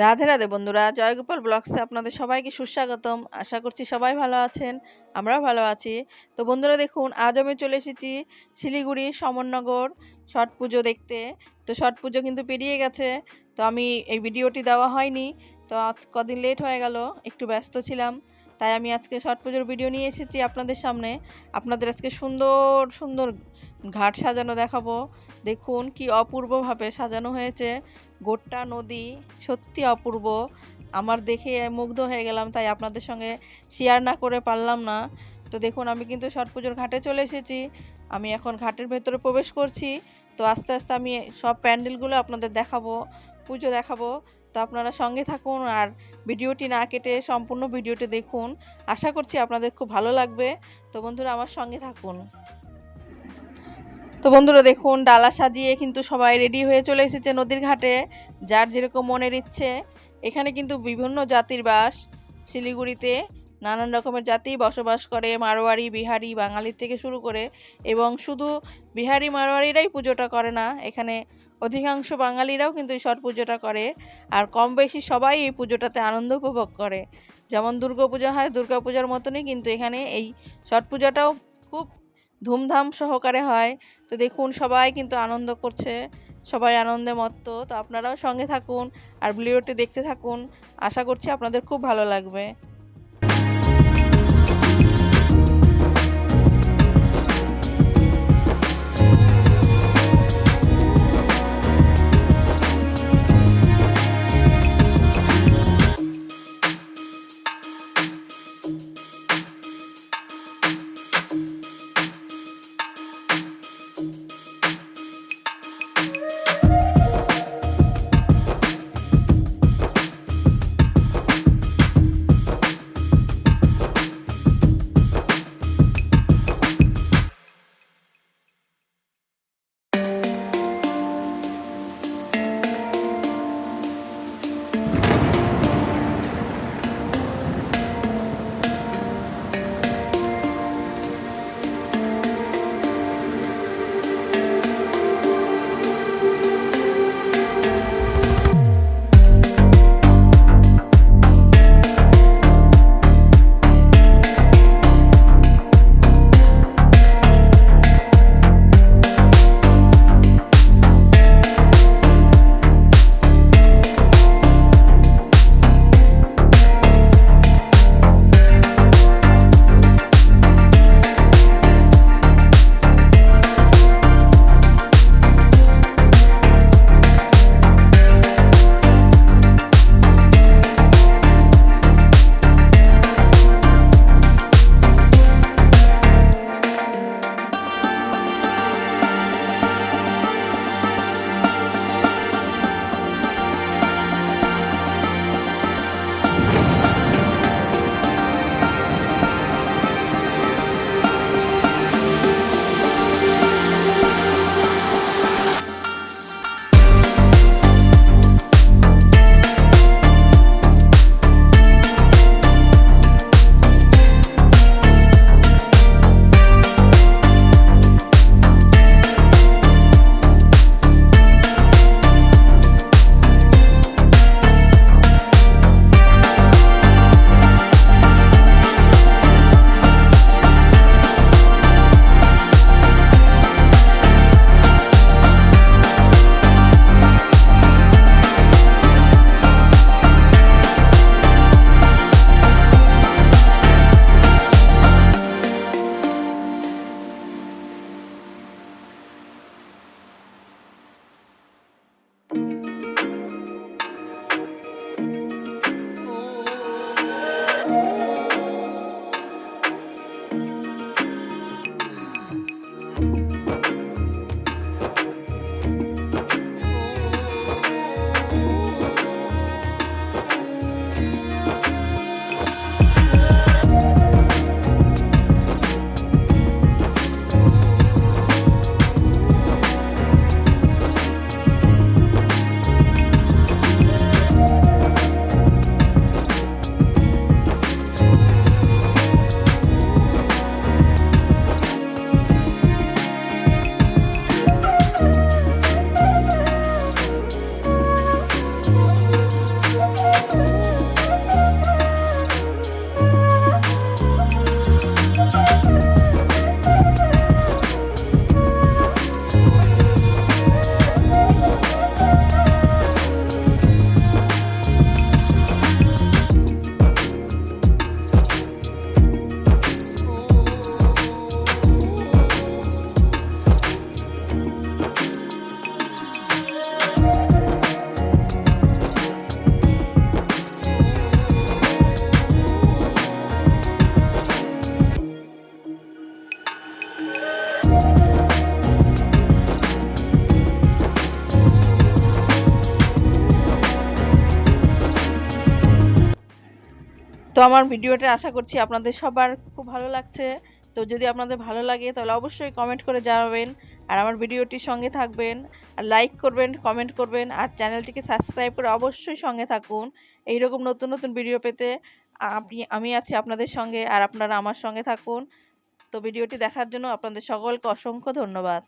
রাধে রাধে বন্ধুরা, জয়গোপাল ব্লগসে আপনাদের সবাইকে সুস্বাগতম। আশা করছি সবাই ভালো আছেন, আমরাও ভালো আছি। তো বন্ধুরা দেখুন, আজ আমি চলে এসেছি শিলিগুড়ি সমরনগর ছট পুজো দেখতে। তো ছট পুজো কিন্তু পেরিয়ে গেছে, তো আমি এই ভিডিওটি দেওয়া হয়নি। তো আজ কদিন লেট হয়ে গেল, একটু ব্যস্ত ছিলাম, তাই আমি আজকে ছট পুজোর ভিডিও নিয়ে এসেছি আপনাদের সামনে। আপনাদের আজকে সুন্দর সুন্দর ঘাট সাজানো দেখাবো। দেখুন কি অপূর্বভাবে সাজানো হয়েছে, গোটা নদী সত্যি অপূর্ব। আমার দেখে মুগ্ধ হয়ে গেলাম, তাই আপনাদের সঙ্গে শেয়ার না করে পারলাম না। তো দেখুন, আমি কিন্তু ছট পুজোর ঘাটে চলে এসেছি। আমি এখন ঘাটের ভেতরে প্রবেশ করছি। তো আস্তে আস্তে আমি সব প্যান্ডেলগুলো আপনাদের দেখাবো, পুজো দেখাবো। তো আপনারা সঙ্গে থাকুন আর ভিডিওটি না কেটে সম্পূর্ণ ভিডিওটি দেখুন। আশা করছি আপনাদের খুব ভালো লাগবে। তো বন্ধুরা, আমার সঙ্গে থাকুন। তো বন্ধুরা দেখুন, ডালা সাজিয়ে কিন্তু সবাই রেডি হয়ে চলে এসেছে নদীর ঘাটে, যার যেরকম মনের ইচ্ছে। এখানে কিন্তু বিভিন্ন জাতির বাস। শিলিগুড়িতে নানান রকমের জাতি বসবাস করে, মারোয়ারি, বিহারি, বাঙালি থেকে শুরু করে। এবং শুধু বিহারি মারোয়ারিরাই পুজোটা করে না, এখানে অধিকাংশ বাঙালিরাও কিন্তু এই ছট পুজোটা করে। আর কম বেশি সবাই এই পুজোটাতে আনন্দ উপভোগ করে। যেমন দুর্গাপূজা হয়, দুর্গাপূজার মতনই কিন্তু এখানে এই ছট পূজাটাও খুব ধুমধাম সহকারে হয়। তো দেখুন, সবাই কিন্তু আনন্দ করছে, সবাই আনন্দে মত্ত। তো আপনারাও সঙ্গে থাকুন আর ভিডিওটি দেখতে থাকুন। আশা করছি আপনাদের খুব ভালো লাগবে। তো আমার ভিডিওটা আশা করছি আপনাদের সবার খুব ভালো লাগছে। তো যদি আপনাদের ভালো লাগে তাহলে অবশ্যই কমেন্ট করে জানাবেন, আর আমার ভিডিওটির সঙ্গে থাকবেন, আর লাইক করবেন, কমেন্ট করবেন, আর চ্যানেলটিকে সাবস্ক্রাইব করে অবশ্যই সঙ্গে থাকুন এইরকম নতুন নতুন ভিডিও পেতে। আমি আছি আপনাদের সঙ্গে, আর আপনারা আমার সঙ্গে থাকুন। তো ভিডিওটি দেখার জন্য আপনাদের সকলকে অসংখ্য ধন্যবাদ।